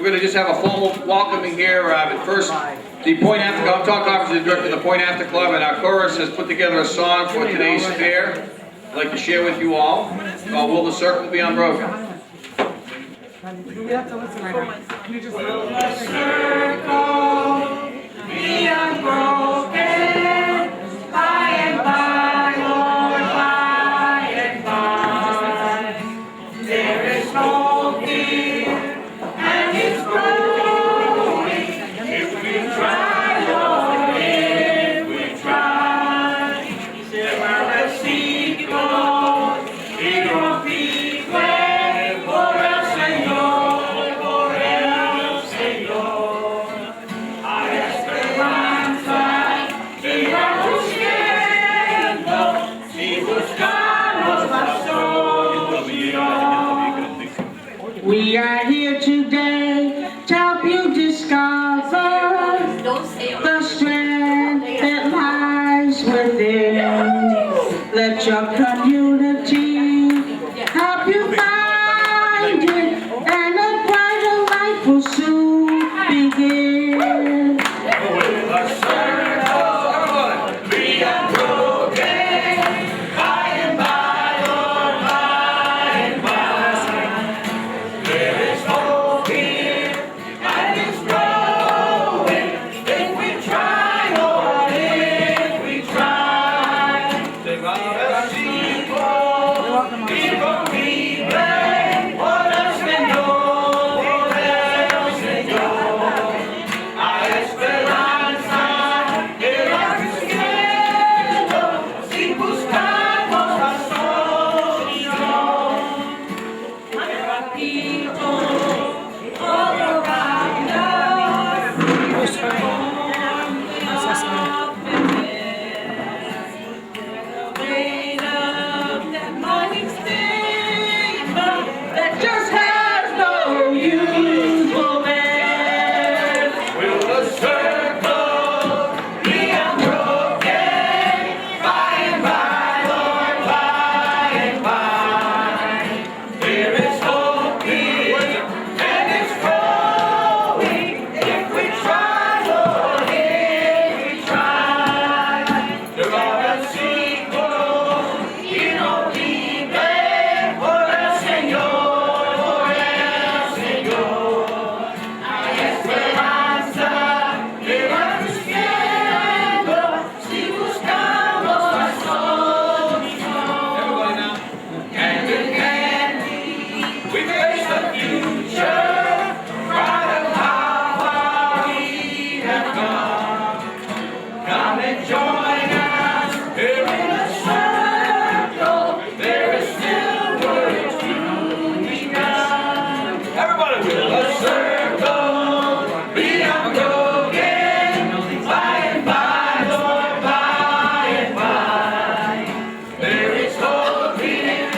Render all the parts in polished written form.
We're going to just have a formal welcoming here. But first, the Point After Club, I'm Tom Coffers, the director of the Point After Club, and our chorus has put together a song for today's fair I'd like to share with you all. Called Will the Circle Be Unbroken? We have to listen right now. Can you just Will the circle be unbroken by and by, Lord, by and by? There is no fear, and it's growing if we try, Lord, if we try. There are a secret, it won't be great for us, Señor, for el Señor. Hay esperanza y vamos viendo si buscamos la solución. We are here today to help you discover the strength that lies within. Let your community help you find it, and a brighter life will soon begin. Will the circle be unbroken by and by, Lord, by and by? There is hope here, and it's growing if we try, Lord, if we try. Sing out the sequel, people be brave, por el Señor, hay esperanza que va creciendo si buscamos la solución. Repito, todo cambia. That just has no usefulness. Will the circle be unbroken by and by, Lord, by and by? There is hope here, and it's growing if we try, Lord, if we try. There are a sequel, you know, libre por el Señor, hay esperanza que va creciendo si buscamos la solución. Hand in hand, we face the future, proud of how far we have gone. Come and join us here in the circle. There is still work to be done. Everybody, will the circle be unbroken by and by, Lord, by and by? There is hope here,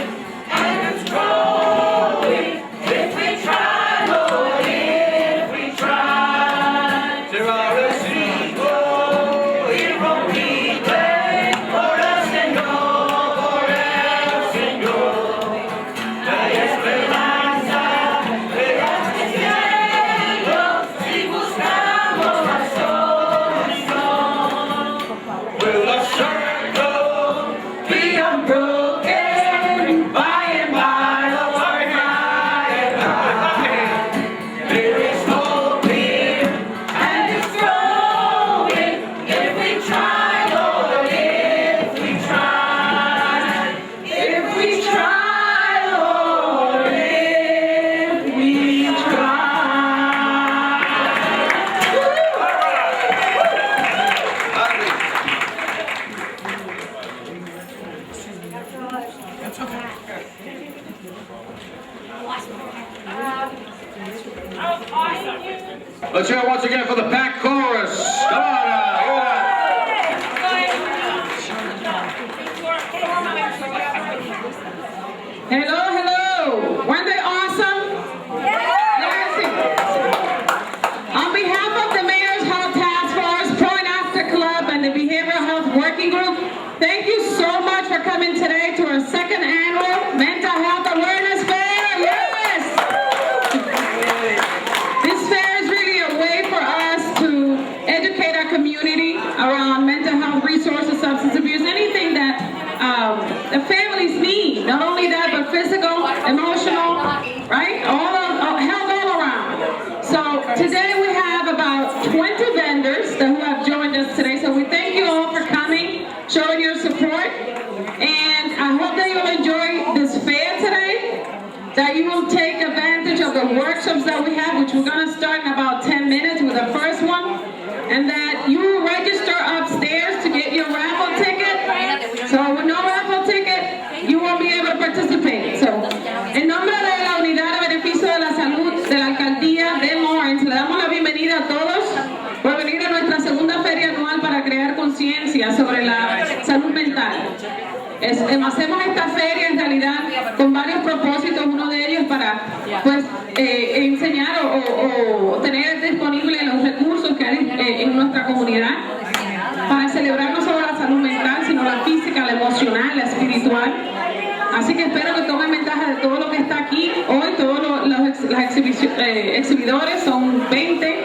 and it's growing if we try, Lord, if we try. There are a sequel, it won't be great for us, Señor, hay esperanza que va creciendo si buscamos la solución. Will the circle be unbroken by and by, Lord, by and by? There is hope here, and it's growing if we try, Lord, if we try. If we try, Lord, if we try. Let's hear it once again for the packed chorus. Come on now, give it up. Hello, hello. Weren't they awesome? Yes. On behalf of the Mayor's Health Task Force, Point After Club, and the Behavioral Health Working Group, thank you so much for coming today to our second annual Mental Health Awareness Fair. Yes! This advantage of the workshops that we have, which we're going to start in about 10 minutes with the first one, and that you register upstairs to get your raffle ticket. So with no raffle ticket, you won't be able to participate. So, en nombre de la Unidad de Beneficio de la Salud de la Alcaldía de Lawrence, le damos la bienvenida a todos por venir a nuestra segunda feria anual para crear conciencia sobre la salud mental. Hacemos esta feria en realidad con varios propósitos, uno de ellos para pues enseñar o tener disponibles los recursos que hay en nuestra comunidad para celebrar no solo la salud mental, sino la física, la emocional, la espiritual. Así que espero que tomen ventaja de todo lo que está aquí hoy, todos los exhibidores, son 20,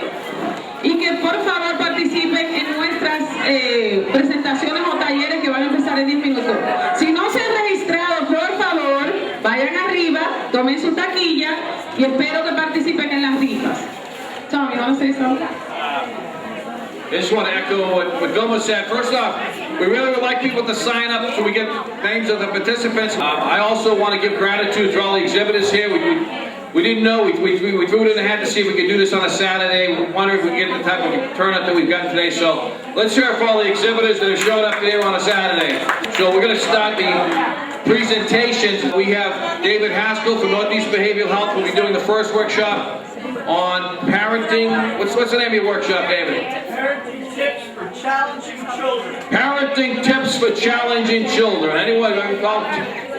y que por favor participen en nuestras presentaciones o talleres que van a empezar en 10 minutos. Si no se han registrado, por favor, vayan arriba, tomen su taquilla y espero que participen en las rifas. Tom, you want to say something? I just want to echo what Vilma said. First off, we really would like people to sign up so we get names of the participants. I also want to give gratitude to all the exhibitors here. We didn't know, we threw it in the hat to see if we could do this on a Saturday. We wonder if we could get the type of turnout that we've gotten today. So let's hear it for all the exhibitors that are showing up here on a Saturday. So we're going to start the presentations. We have David Haskell from Northeast Behavioral Health. We'll be doing the first workshop on parenting. What's the name of your workshop, David? Parenting tips for challenging children. Parenting tips for challenging children. Anyone?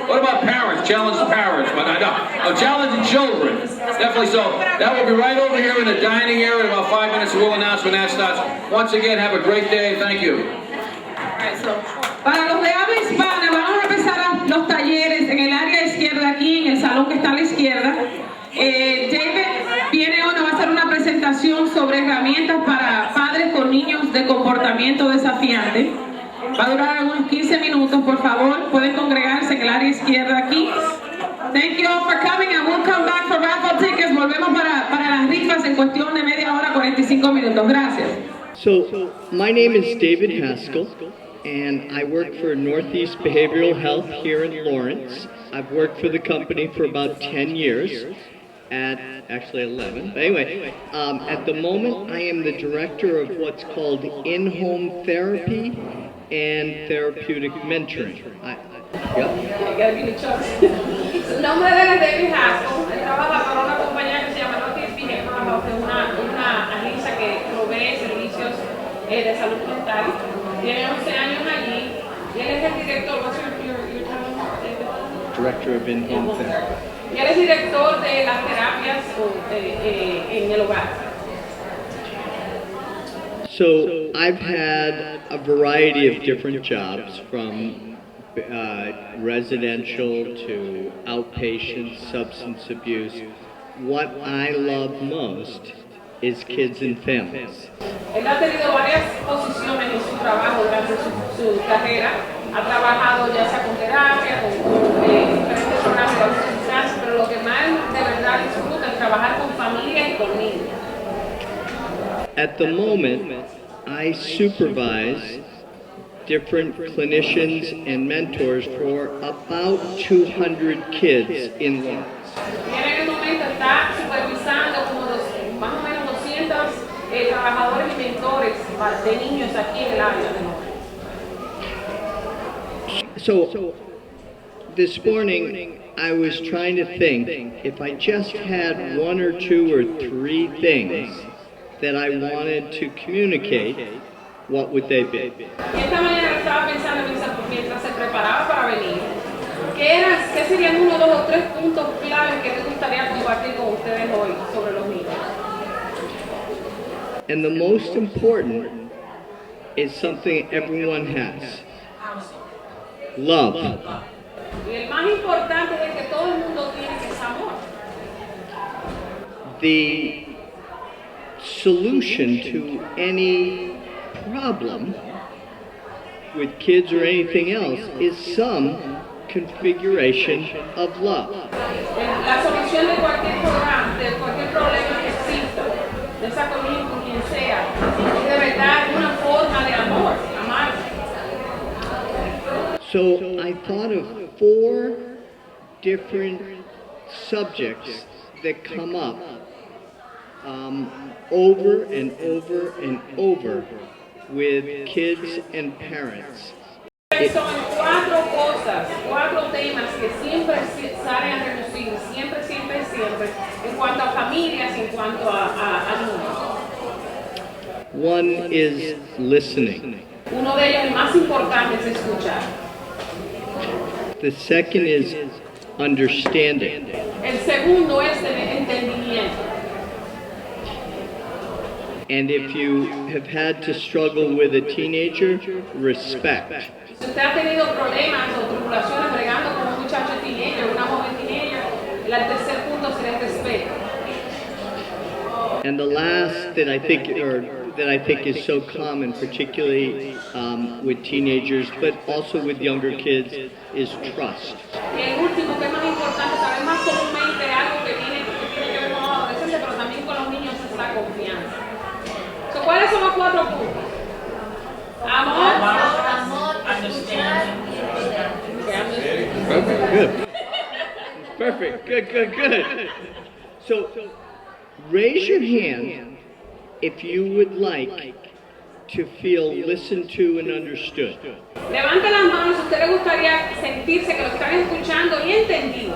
What about parents? Challenge parents, but I know. Challenging children. Definitely so. That will be right over here in the dining area in about 5 minutes. We'll announce when that starts. Once again, have a great day. Thank you. Para los de habla hispana, vamos a empezar los talleres en el área izquierda, aquí en el salón que está a la izquierda. David viene hoy, nos va a hacer una presentación sobre herramientas para padres con niños de comportamiento desafiante. Va a durar unos 15 minutos, por favor. Pueden congregarse en el área izquierda aquí. Thank you all for coming, and we'll come back for raffle tickets. Volvemos para las rifas en cuestión de media hora, 45 minutos. Gracias. So, my name is David Haskell, and I work for Northeast Behavioral Health here in Lawrence. I've worked for the company for about 10 years, actually 11. But anyway, at the moment I am the director of what's called in-home therapy and therapeutic mentoring. Su nombre es David Haskell. Él trabaja para una compañía que se llama Northeast Behavioral Health, que es una agencia que provee servicios de salud mental. Tiene 11 años allí y él es el director. What's your title, David? Director of in-home therapy. Y él es director de las terapias en el hogar. So I've had a variety of different jobs, from residential to outpatient, substance abuse. What I love most is kids and families. Él ha tenido varias posiciones en su trabajo durante su carrera. Ha trabajado ya sea con terapia, con diferentes programas de autosuficiencia, pero lo que más de verdad disfruta es trabajar con familias y con niños. At the moment, I supervise different clinicians and mentors for about 200 kids in Lawrence. Y en el momento está supervisando como más o menos 200 trabajadores y mentores de niños aquí en el área de Lawrence. So, this morning I was trying to think, if I just had 1 or 2 or 3 things that I wanted to communicate, what would they be? Esta mañana estaba pensando mientras se preparaba para venir, ¿qué serían 1, 2 o 3 puntos claves que te gustaría compartir con ustedes hoy sobre los niños? And the most important is something everyone has. Love. Y el más importante es que todo el mundo tiene que es amor. The solution to any problem with kids or anything else is some configuration of love. La solución de cualquier problema que exista, de esa con quien sea, es de verdad una forma de amor, amar. So I thought of 4 different subjects that come up over and over and over with kids and parents. Son cuatro cosas, cuatro temas que siempre salen a reducir, siempre, siempre, siempre, en cuanto a familias, en cuanto a niños. One is listening. Uno de ellos, el más importante, es escuchar. The second is understanding. El segundo es el entendimiento. And if you have had to struggle with a teenager, respect. Si usted ha tenido problemas o tribulaciones bregando con un muchacho teenager, una joven teenager, el tercer punto sería el respeto. And the last that I think is so common, particularly with teenagers, but also with younger kids, is trust. Y el último, que es más importante, tal vez más comúnmente algo que tiene que ver con los adolescentes, pero también con los niños, es la confianza. So, ¿cuáles son los cuatro puntos? Amor, Understanding. Good. Perfect. Good. So, raise your hand if you would like to feel listened to and understood. levante las manos si a usted le gustaría sentirse que lo están escuchando y entendido.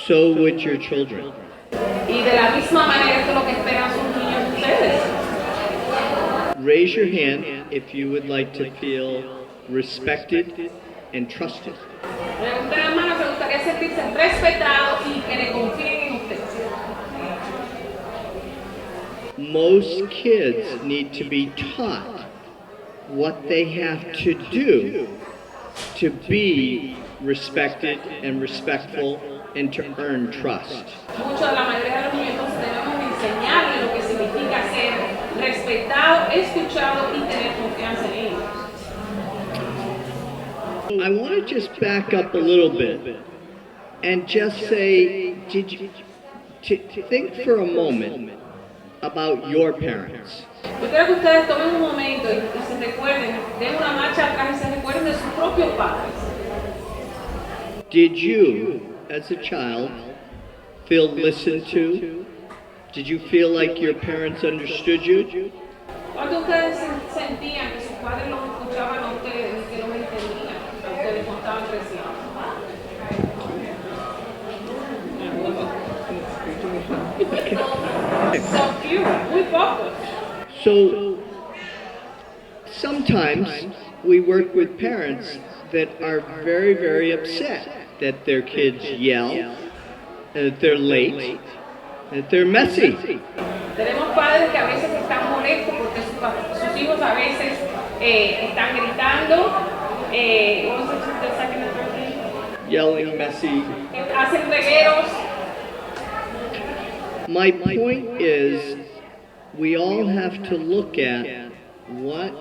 So would your children. Y de la misma manera esto es lo que esperan sus niños de ustedes. Raise your hand if you would like to feel respected and trusted. Levante las manos si le gustaría sentirse respetado y que le confíen en usted. Most kids need to be taught what they have to do to be respected and respectful and to earn trust. Mucho de la mayoría de los niños entonces debemos enseñarles lo que significa ser respetado, escuchado y tener confianza en ellos. I want to just back up a little bit and just say, think for a moment about your parents. Yo quiero que ustedes tomen un momento y se recuerden, den una marcha atrás y se recuerden de sus propios padres. Did you, as a child, feel listened to? Did you feel like your parents understood you? ¿Cuántos de ustedes sentían que sus padres los escuchaban a ustedes y que los entendían a ustedes cuando estaban creciendo? So few, muy pocos. So, sometimes we work with parents that are very, very upset that their kids yell, that they're late, that they're messy. Tenemos padres que a veces están molestos porque sus hijos a veces están gritando, Yelling, messy. hacen regueros. My point is, we all have to look at what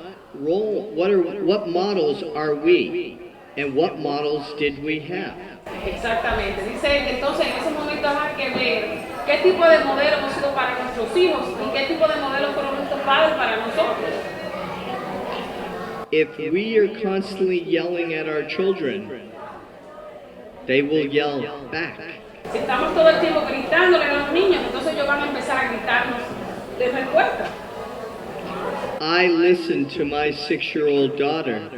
models are we, and what models did we have. Exactamente. Dice que entonces en ese momento hay que ver qué tipo de modelo hemos sido para nuestros hijos y qué tipo de modelos fueron nuestros padres para nosotros. If we are constantly yelling at our children, they will yell back. Si estamos todo el tiempo gritándole a los niños, entonces ellos van a empezar a gritarnos de respuesta. I listen to my 6-year-old daughter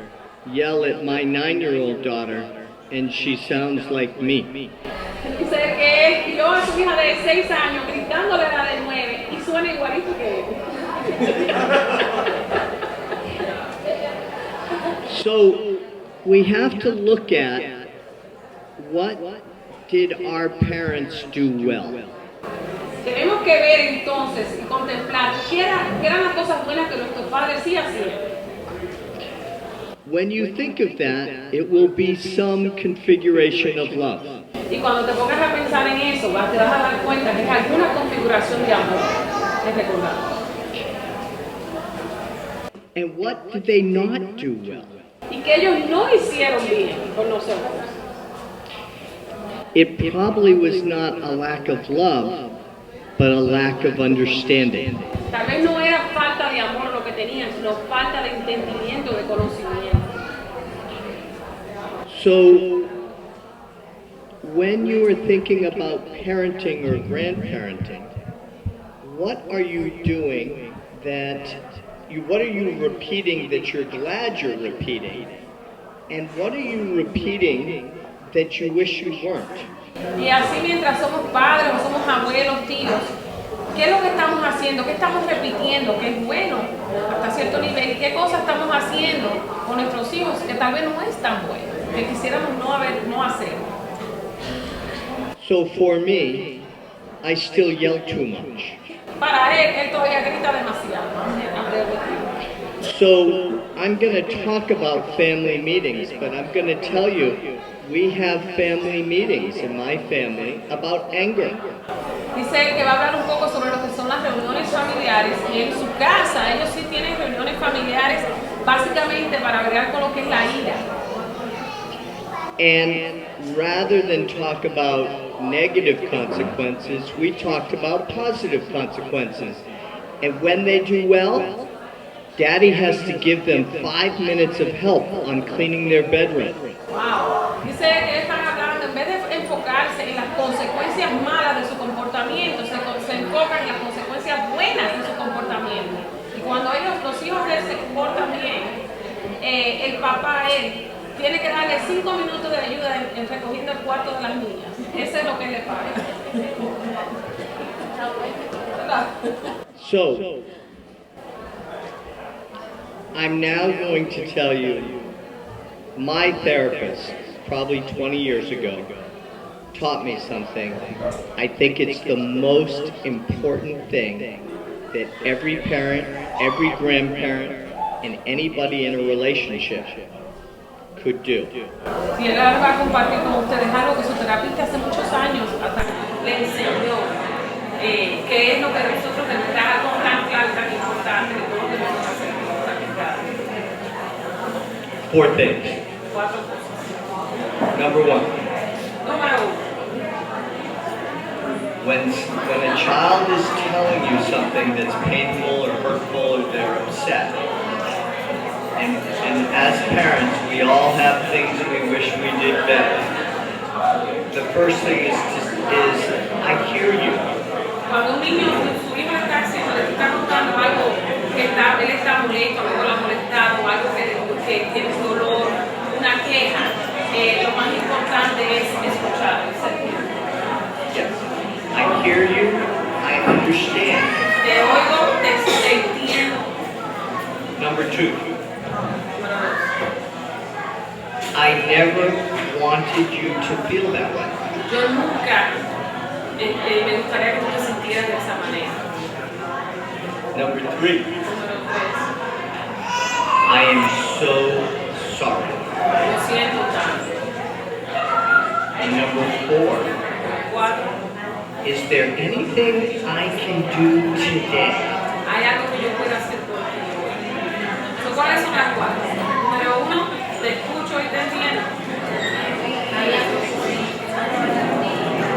yell at my 9-year-old daughter, and she sounds like me. Dice que yo a su hija de 6 años gritándole a la de 9 y suena igualito que él. So we have to look at what did our parents do well. Tenemos que ver entonces y contemplar qué eran las cosas buenas que nuestros padres sí hacían. When you think of that, it will be some configuration of love. Y cuando te pongas a pensar en eso, te vas a dar cuenta que es alguna configuración de amor. Es recordar. And what did they not do well? Y que ellos no hicieron bien con nosotros. It probably was not a lack of love, but a lack of understanding. Tal vez no era falta de amor lo que tenían, sino falta de entendimiento, de conocimiento. So, when you are thinking about parenting or grandparenting, what are you doing what are you repeating that you're glad you're repeating? And what are you repeating that you wish you weren't? Y así mientras somos padres o somos abuelos, tíos, ¿qué es lo que estamos haciendo? ¿Qué estamos repitiendo? ¿Qué es bueno hasta cierto nivel? ¿Y qué cosas estamos haciendo con nuestros hijos que tal vez no es tan bueno? Que quisiéramos no hacer. So for me, I still yell too much. Para él todavía grita demasiado. So I'm going to talk about family meetings, but I'm going to tell you, we have family meetings in my family about anger. Dice él que va a hablar un poco sobre lo que son las reuniones familiares y en su casa ellos sí tienen reuniones familiares básicamente para bregar con lo que es la ira. And rather than talk about negative consequences, we talked about positive consequences. And when they do well, Daddy has to give them 5 minutes of help on cleaning their bedroom. Wow. Dice que están hablando, en vez de enfocarse en las consecuencias malas de su comportamiento, se enfocan en las consecuencias buenas de su comportamiento. Y cuando los hijos de él se comportan bien, el papá, él, tiene que darle 5 minutos de ayuda en recogiendo el cuarto de las niñas. Eso es lo que le paga. So, I'm now going to tell you, my therapist, probably 20 years ago, taught me something. I think it's the most important thing that every parent, every grandparent, and anybody in a relationship could do. Y él ahora va a compartir con ustedes algo que su terapista hace muchos años hasta le enseñó, que es lo que nosotros tenemos, algo tan claro, tan importante que todos debemos hacer como practicar. 4 things. 4 cosas. Number 1, Número 1. when a child is telling you something that's painful or hurtful or they're upset, and as parents, we all have things we wish we did better. The first thing is I hear you. Cuando un niño, su hijo le está contando algo que él está molesto, algo lo ha molestado, algo que tiene dolor, una queja, lo más importante es escuchar. Yes. I hear you, I understand. Te oigo, te entiendo. Number 2, I never wanted you to feel that way. Yo nunca me gustaría que tú te sintieras de esa manera. Number 3, Número 3. I am so sorry. Lo siento tanto. And number 4, 4. is there anything I can do today? Hay algo que yo pueda hacer por ti hoy. ¿Cuáles son las 4? Número 1, te escucho y te entiendo.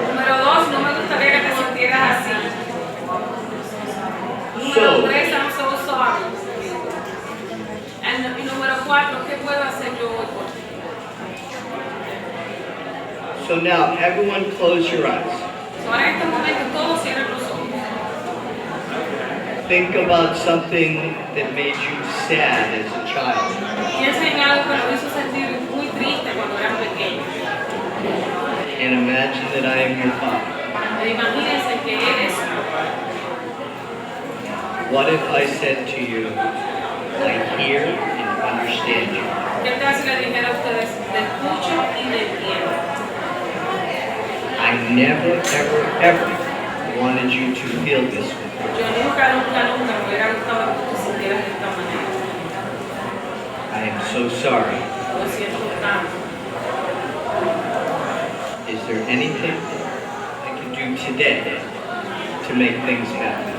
Número 2, no me gustaría que te sintieras así. Número 3, I'm so sorry. Y número 4, ¿qué puedo hacer yo hoy por ti? So now, everyone close your eyes. Ahora en este momento todos cierran los ojos. Think about something that made you sad as a child. Piensa en algo que lo hizo sentir muy triste cuando eras pequeño. And imagine that I am your father. Imagínense que él es su papá. What if I said to you, I hear and understand you? ¿Qué tal si le dijera a ustedes, te escucho y te entiendo? I never, ever, ever wanted you to feel this way. Yo nunca me hubiera gustado que te sintieras de esta manera. I am so sorry. Lo siento tanto. Is there anything I can do today to make things better?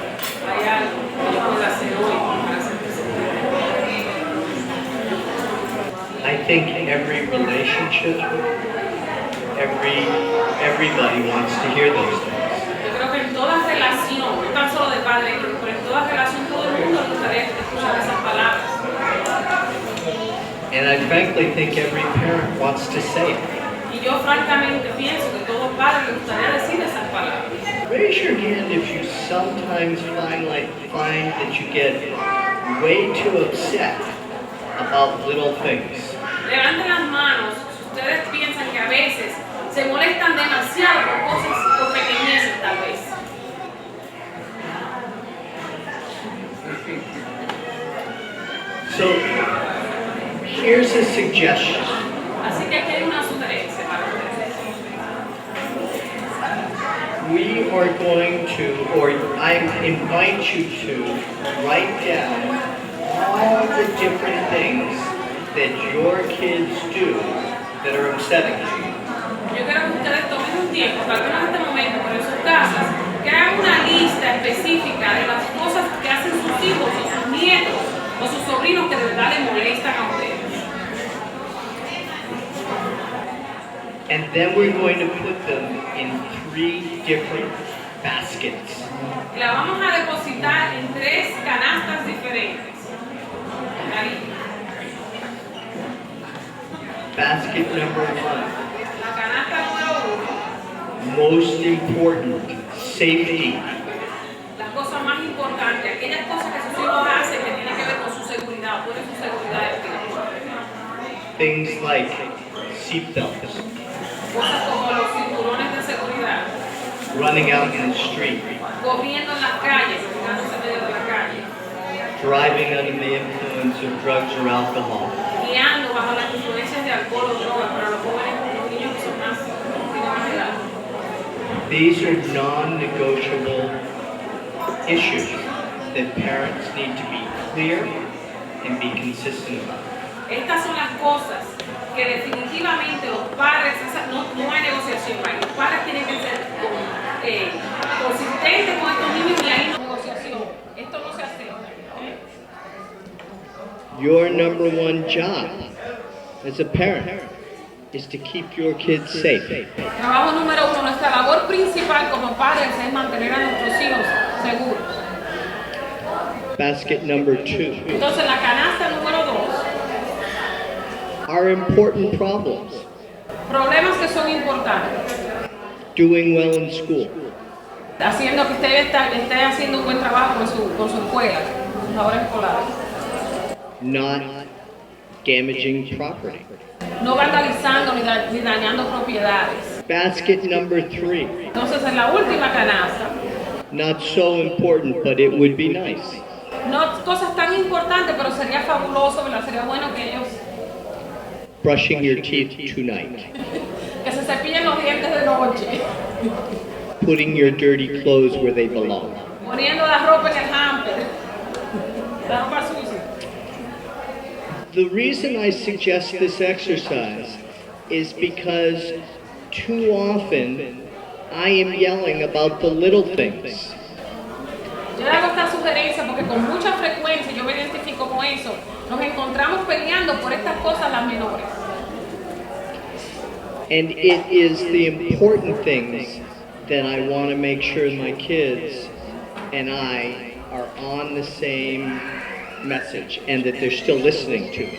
Hay algo que yo pueda hacer hoy para hacerte sentir mejor. I think every relationship, everybody wants to hear those things. Yo creo que en toda relación, no tan solo de padre e hijo, pero en toda relación todo el mundo le gustaría escuchar esas palabras. And I frankly think every parent wants to say it. Y yo francamente pienso que todo padre le gustaría decir esas palabras. Raise your hand if you sometimes find that you get way too upset about little things. Levanten las manos si ustedes piensan que a veces se molestan demasiado por cosas, por pequeñeces tal vez. So, here's a suggestion. Así que aquí hay una sugerencia para ustedes. We are going to, or I invite you to write down all the different things that your kids do that are upsetting you. Yo quiero que ustedes tomen un tiempo, tal vez no en este momento, pero en sus casas, que hagan una lista específica de las cosas que hacen sus hijos o sus nietos o sus sobrinos que de verdad les molestan a ustedes. And then we're going to put them in 3 different baskets. Y la vamos a depositar en 3 canastas diferentes. Ahí. Basket number 1, La canasta número 1, most important, safety. las cosas más importantes, aquellas cosas que sus hijos hacen que tienen que ver con su seguridad, con su seguridad espiritual. Things like seatbelts, Cosas como los cinturones de seguridad, running out in the street, corriendo en las calles, caminándose en medio de la calle, driving under the influence of drugs or alcohol. guiando bajo las influencias de alcohol o drogas para los jóvenes y los niños que son más tienen más edad. These are non-negotiable issues that parents need to be clear and be consistent about. Estas son las cosas que definitivamente los padres, no hay negociación ahí, los padres tienen que ser consistentes con estos niños y ahí no hay negociación, esto no se hace. Your number 1 job as a parent is to keep your kids safe. Trabajo número 1, nuestra labor principal como padres es mantener a nuestros hijos seguros. Basket number 2, Entonces la canasta número 2, are important problems. problemas que son importantes. Doing well in school, Haciendo que usted esté haciendo un buen trabajo con su escuela, con sus labores escolares. not damaging property. No vandalizando ni dañando propiedades. Basket number 3, Entonces en la última canasta, not so important, but it would be nice. no cosas tan importantes, pero sería fabuloso, ¿verdad? Sería bueno que ellos Brushing your teeth tonight. que se cepillen los dientes de noche, Putting your dirty clothes where they belong. poniendo la ropa en el hamper, la ropa sucia. The reason I suggest this exercise is because too often I am yelling about the little things. Yo le hago esta sugerencia porque con mucha frecuencia, yo me identifico con eso, nos encontramos peleando por estas cosas las menores. And it is the important things that I want to make sure my kids and I are on the same message and that they're still listening to me.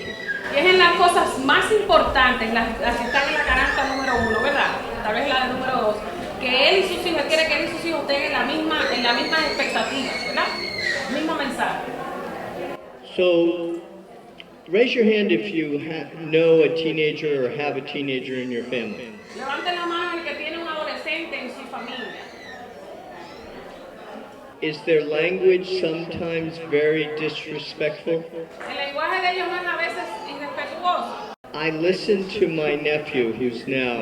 Y es en las cosas más importantes, las que están en la canasta número 1, ¿verdad? Tal vez la de número 2, que él y sus hijos, quiere que él y sus hijos estén en la misma expectativa, ¿verdad? Mismo mensaje. So, raise your hand if you know a teenager or have a teenager in your family. Levanten la mano el que tiene un adolescente en su familia. Is their language sometimes very disrespectful? El lenguaje de ellos no es a veces irrespetuoso. I listened to my nephew, who's now,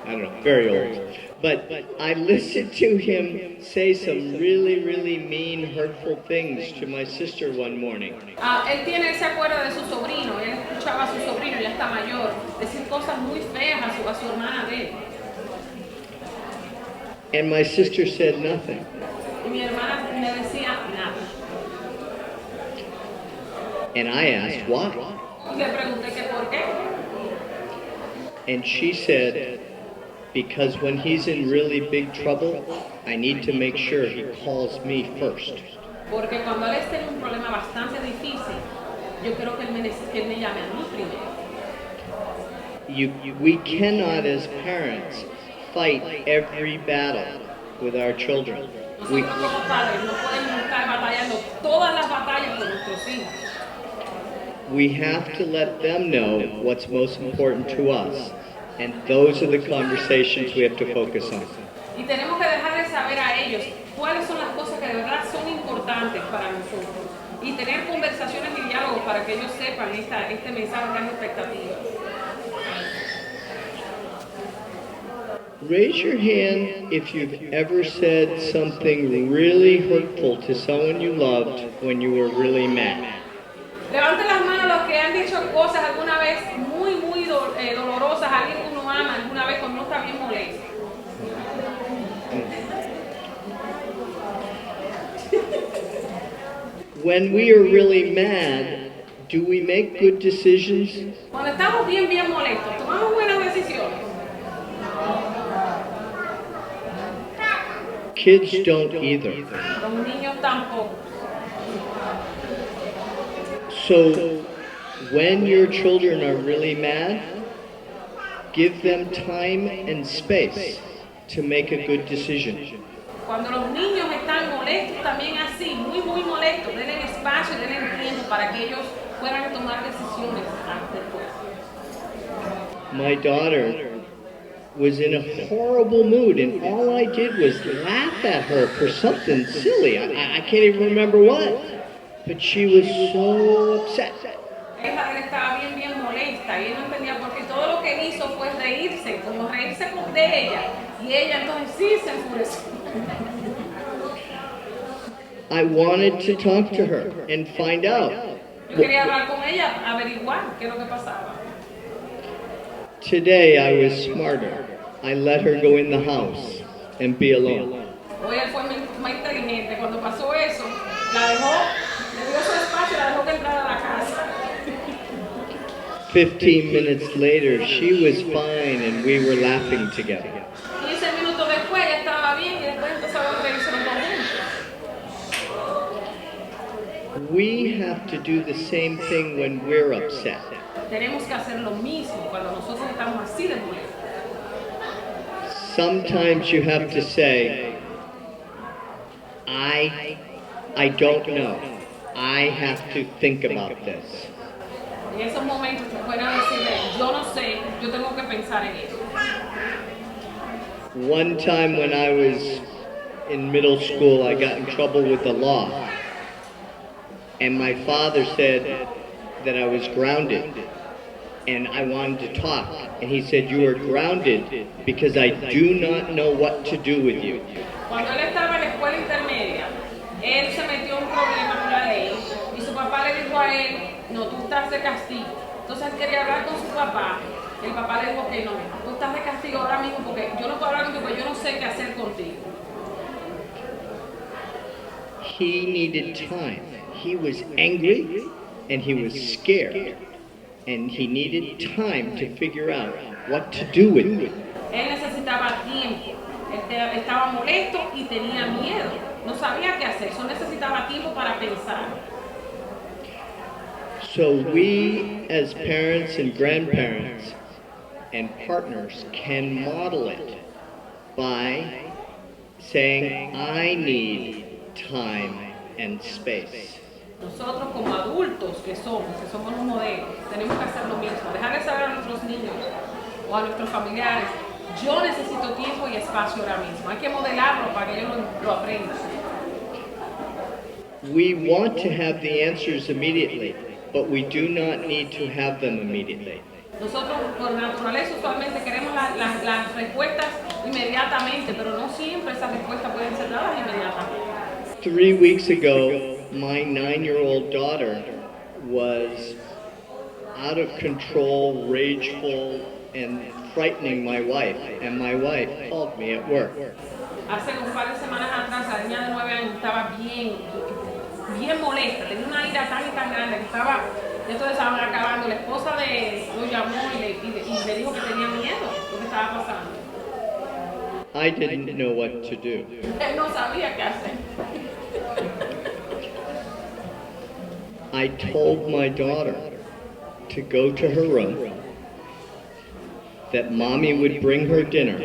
I don't know, very old. But I listened to him say some really, really mean, hurtful things to my sister one morning. Él se acuerda de su sobrino, él escuchaba a su sobrino, ya está mayor, decir cosas muy feas a su hermana de él. And my sister said nothing. Y mi hermana me decía nada. And I asked why. Y le pregunté que por qué. And she said, because when he's in really big trouble, I need to make sure he calls me first. Porque cuando él esté en un problema bastante difícil, yo quiero que él me llame a mí primero. we cannot as parents fight every battle with our children. Nosotros como padres no podemos estar batallando todas las batallas con nuestros hijos. We have to let them know what's most important to us, and those are the conversations we have to focus on. Y tenemos que dejar de saber a ellos cuáles son las cosas que de verdad son importantes para nosotros. Y tener conversaciones y diálogos para que ellos sepan este mensaje de las expectativas. Raise your hand if you've ever said something really hurtful to someone you loved when you were really mad. Levanten las manos los que han dicho cosas alguna vez muy dolorosas a alguien que uno ama, alguna vez cuando uno está bien molesto. When we are really mad, do we make good decisions? Cuando estamos bien molestos, tomamos buenas decisiones. Kids don't either. Los niños tampoco. So, when your children are really mad, give them time and space to make a good decision. Cuando los niños están molestos, también así, muy molestos, denle espacio y denle tiempo para que ellos puedan tomar decisiones después. My daughter was in a horrible mood, and all I did was laugh at her for something silly. I can't even remember what, but she was so upset. La hija de él estaba bien molesta y él no entendía por qué todo lo que él hizo fue reírse, como reírse de ella, y ella entonces sí se enfureció. I wanted to talk to her and find out. Yo quería hablar con ella, averiguar qué es lo que pasaba. Today I was smarter. I let her go in the house and be alone. Hoy él fue más inteligente. Cuando pasó eso, la dejó, le dio su espacio y la dejó que entrara a la casa. 15 minutes later, she was fine and we were laughing together. 15 minutos después ya estaba bien y después empezaron a reírse los dos juntos. We have to do the same thing when we're upset. Tenemos que hacer lo mismo cuando nosotros estamos así de molestos. Sometimes you have to say, I don't know. I have to think about this. En esos momentos te pueden decirle, yo no sé, yo tengo que pensar en eso. One time when I was in middle school, I got in trouble with the law. And my father said that I was grounded. And I wanted to talk. And he said, you are grounded because I do not know what to do with you. Cuando él estaba en la escuela intermedia, él se metió en un problema con la ley y su papá le dijo a él, no, tú estás de castigo. Entonces él quería hablar con su papá. El papá le dijo que no, tú estás de castigo ahora mismo porque yo no puedo hablar contigo porque yo no sé qué hacer contigo. He needed time. He was angry and he was scared. And he needed time to figure out what to do with it. Él necesitaba tiempo. Él estaba molesto y tenía miedo. No sabía qué hacer. Solo necesitaba tiempo para pensar. So we, as parents and grandparents and partners, can model it by saying, I need time and space. Nosotros como adultos que somos los modelos, tenemos que hacer lo mismo. Dejarle saber a nuestros niños o a nuestros familiares, yo necesito tiempo y espacio ahora mismo. Hay que modelarlo para que ellos lo aprendan. We want to have the answers immediately, but we do not need to have them immediately. Nosotros por naturaleza usualmente queremos las respuestas inmediatamente, pero no siempre esas respuestas pueden ser dadas inmediatamente. 3 weeks ago, my 9-year-old daughter was out of control, rageful, and frightening my wife. And my wife called me at work. Hace un par de semanas atrás, la niña de 9 años estaba bien molesta, tenía una ira tan y tan grande que estaba, entonces estaban acabando. La esposa de lo llamó y le dijo que tenía miedo lo que estaba pasando. I didn't know what to do. Él no sabía qué hacer. I told my daughter to go to her room that mommy would bring her dinner,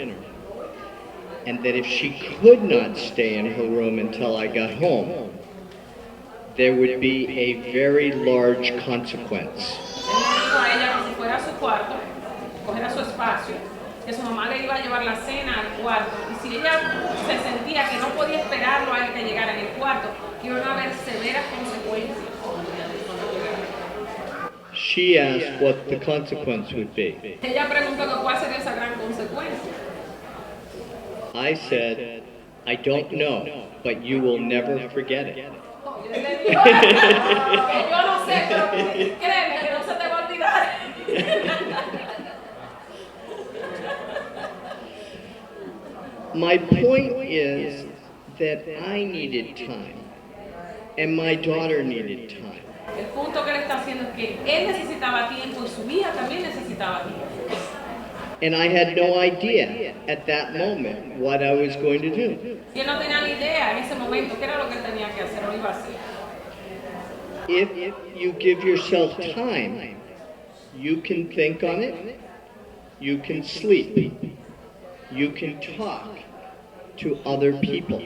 and that if she could not stay in her room until I got home, there would be a very large consequence. Él le dijo a ella que si fuera a su cuarto, cogiera su espacio, que su mamá le iba a llevar la cena al cuarto, y si ella se sentía que no podía esperarlo a él que llegara en el cuarto, iban a haber severas consecuencias. She asked what the consequence would be. Ella preguntó que cuál sería esa gran consecuencia. I said, I don't know, but you will never forget it. Yo le digo, yo no sé, pero créeme que no se te va a olvidar. My point is that I needed time, and my daughter needed time. El punto que él está haciendo es que él necesitaba tiempo y su hija también necesitaba tiempo. And I had no idea at that moment what I was going to do. Y él no tenía ni idea en ese momento qué era lo que él tenía que hacer o iba a hacer. If you give yourself time, you can think on it, you can sleep, you can talk to other people.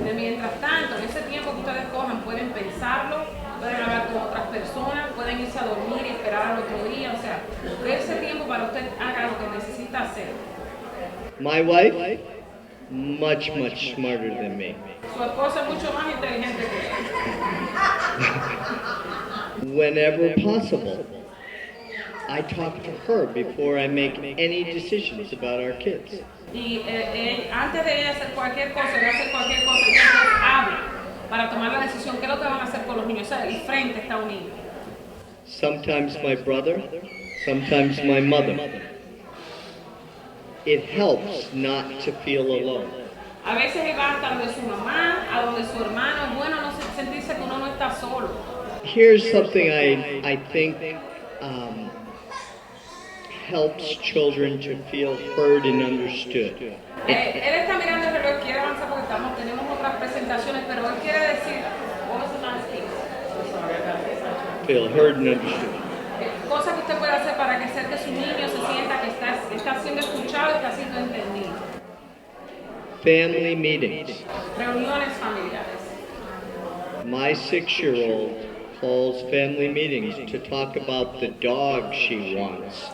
De mientras tanto, en ese tiempo que ustedes cojan, pueden pensarlo, pueden hablar con otras personas, pueden irse a dormir y esperar al otro día. O sea, de ese tiempo para usted haga lo que necesita hacer. My wife, much smarter than me. Su esposa es mucho más inteligente que él. Whenever possible, I talk to her before I make any decisions about our kids. Y antes de ella hacer cualquier cosa, ella habla para tomar la decisión qué es lo que van a hacer con los niños. O sea, el frente está un niño. Sometimes my brother, sometimes my mother. It helps not to feel alone. A veces él va hasta donde su mamá, a donde su hermano. Es bueno no sentirse que uno no está solo. Here's something I think helps children to feel heard and understood. Él está mirando el reloj, quiere avanzar porque tenemos otras presentaciones, pero él quiere decir, what was the last thing? Feel heard and understood. Cosas que usted puede hacer para que hacer que su niño se sienta que está siendo escuchado y está siendo entendido. Family meetings. Reuniones familiares. My 6-year-old calls family meetings to talk about the dog she wants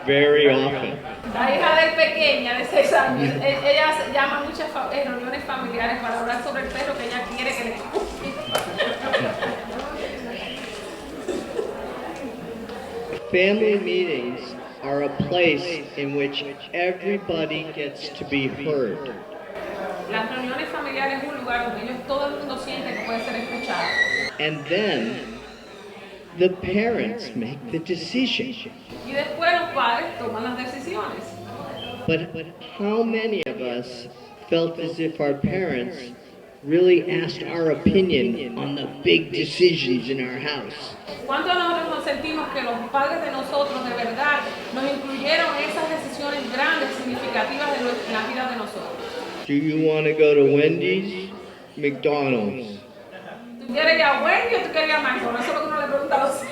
very often. La hija del pequeña de 6 años, ella llama muchas reuniones familiares para hablar sobre el perro que ella quiere que le cuide. Family meetings are a place in which everybody gets to be heard. Las reuniones familiares es un lugar donde todo el mundo siente que puede ser escuchado. And then the parents make the decision. Y después los padres toman las decisiones. But how many of us felt as if our parents really asked our opinion on the big decisions in our house? ¿Cuántos de nosotros nos sentimos que los padres de nosotros de verdad nos incluyeron en esas decisiones grandes, significativas de la vida de nosotros? Do you want to go to Wendy's? McDonald's? ¿Tú quieres ir a Wendy o tú quieres ir a McDonald's? Eso es lo que uno le pregunta a los hijos.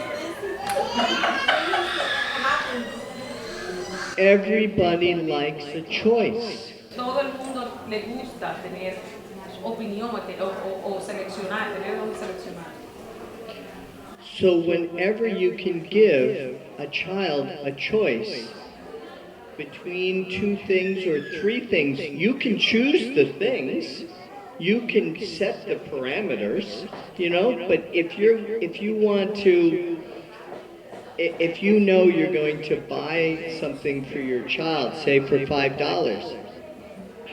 Everybody likes a choice. Todo el mundo le gusta tener opinión o seleccionar, tener donde seleccionar. So whenever you can give a child a choice between 2 things or 3 things, you can choose the things, you can set the parameters, you know, but if you know you're going to buy something for your child, say for $5,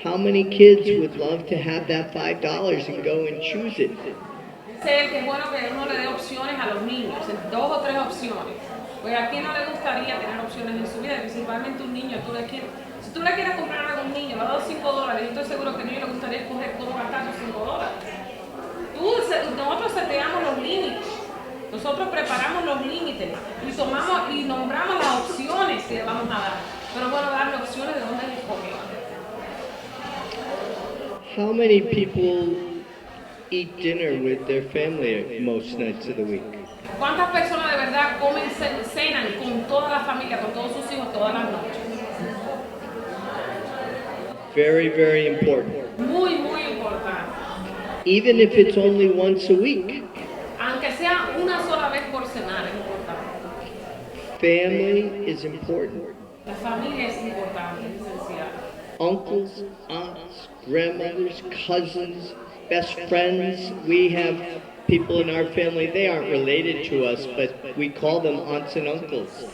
how many kids would love to have that $5 and go and choose it? Sé que es bueno que uno le dé opciones a los niños, 2 o 3 opciones. Pues a quién no le gustaría tener opciones en su vida, principalmente un niño. Si tú le quieres comprar algo a un niño, le has dado $5, yo estoy seguro que a niño le gustaría escoger cómo gastar los $5. Nosotros seteamos los límites, nosotros preparamos los límites y tomamos y nombramos las opciones que le vamos a dar. Pero bueno, darle opciones de dónde escoger. How many people eat dinner with their family most nights of the week? ¿Cuántas personas de verdad cenan con toda la familia, con todos sus hijos todas las noches? Very, very important. Muy, muy importante. Even if it's only once a week. Aunque sea una sola vez por semana, es importante. Family is important. La familia es importante, es esencial. Uncles, aunts, grandmothers, cousins, best friends. We have people in our family, they aren't related to us, but we call them aunts and uncles.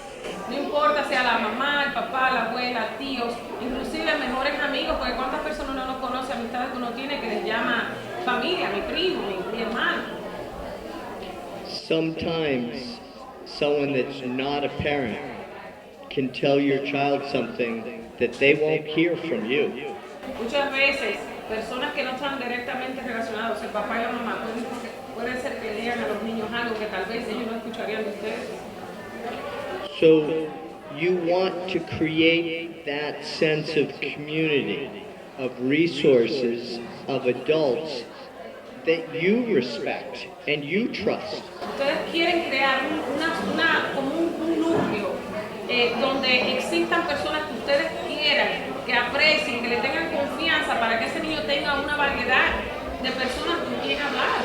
No importa sea la mamá, el papá, la abuela, tíos, inclusive mejores amigos, porque cuántas personas uno no conoce, amistades que uno tiene que les llama familia, mi primo, mi hermano. Sometimes someone that's not a parent can tell your child something that they won't hear from you. Muchas veces, personas que no están directamente relacionados, el papá y la mamá, puede ser que digan a los niños algo que tal vez ellos no escucharían de ustedes. So you want to create that sense of community, of resources, of adults that you respect and you trust. Ustedes quieren crear como un núcleo donde existan personas que ustedes quieran, que aprecien, que le tengan confianza para que ese niño tenga una variedad de personas con quien hablar.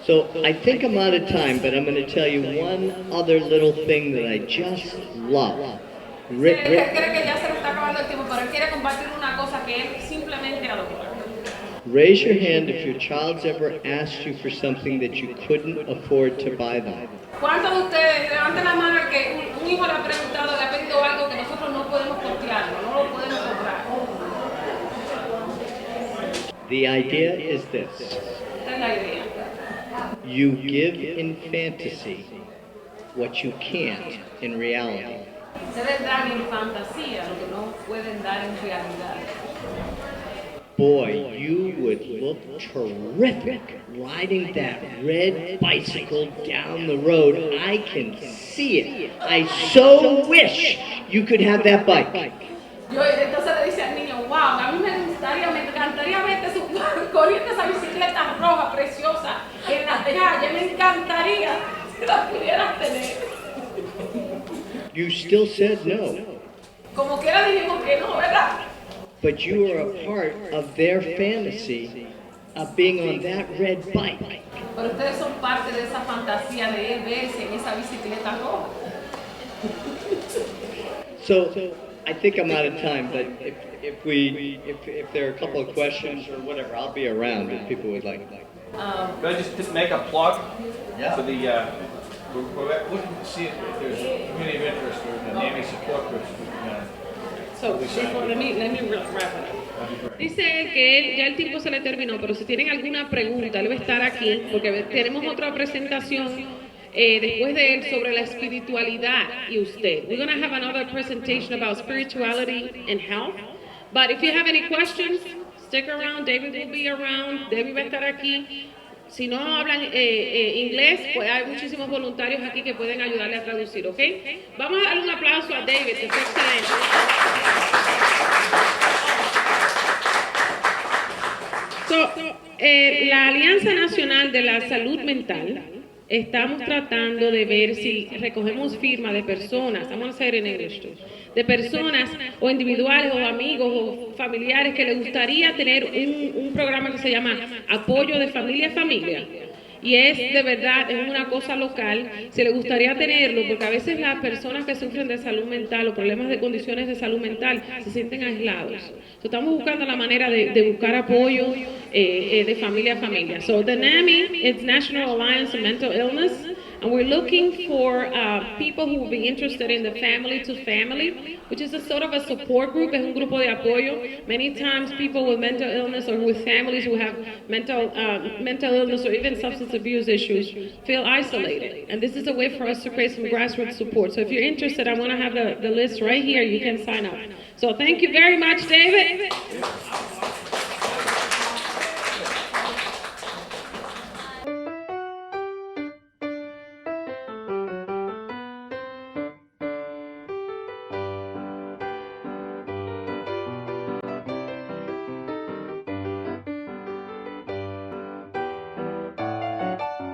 So I think I'm out of time, but I'm going to tell you one other little thing that I just love. Él cree que ya se le está acabando el tiempo, pero él quiere compartir una cosa que él simplemente adora. Raise your hand if your child's ever asked you for something that you couldn't afford to buy them. ¿Cuántos de ustedes levanten la mano al que un hijo le ha preguntado, le ha pedido algo que nosotros no podemos costearlo, no lo podemos comprar? The idea is this. Esta es la idea. You give in fantasy what you can't in reality. Ustedes dan en fantasía lo que no pueden dar en realidad. Boy, you would look terrific riding that red bicycle down the road. I can see it. I so wish you could have that bike. Yo entonces le dice al niño, wow, a mí me encantaría verte corriendo esa bicicleta roja preciosa en la calle, me encantaría si la pudieras tener. You still said no. Como quiera dijimos que no, ¿verdad? But you are a part of their fantasy of being on that red bike. Pero ustedes son parte de esa fantasía de él verse en esa bicicleta roja. So I think I'm out of time, but if there are a couple of questions or whatever, I'll be around if people would like. Could I just make a plug? Yeah. For the, we're looking to see if there's a community of interest or a naming support groups. So, let me wrap it up. Dice él que ya el tiempo se le terminó, pero si tienen alguna pregunta, él va a estar aquí, porque tenemos otra presentación después de él sobre la espiritualidad y usted. We're going to have another presentation about spirituality and health. But if you have any questions, stick around. David will be around. David va a estar aquí. Si no hablan inglés, pues hay muchísimos voluntarios aquí que pueden ayudarle a traducir, ¿ok? Vamos a darle un aplauso a David, que fue excelente. La Alianza Nacional de la Salud Mental, estamos tratando de ver si recogemos firmas de personas, vamos a hacer en English too, de personas o individuales o amigos o familiares que les gustaría tener un programa que se llama Apoyo de Familia a Familia. Y es de verdad, es una cosa local, si le gustaría tenerlo, porque a veces las personas que sufren de salud mental o problemas de condiciones de salud mental se sienten aislados. Estamos buscando la manera de buscar apoyo de familia a familia. So the NAMI is National Alliance of Mental Illness, and we're looking for people who will be interested in the family to family, which is a sort of a support group, es un grupo de apoyo. Many times people with mental illness or with families who have mental illness or even substance abuse issues feel isolated. And this is a way for us to create some grassroots support. So if you're interested, I want to have the list right here. You can sign up. So thank you very much, David.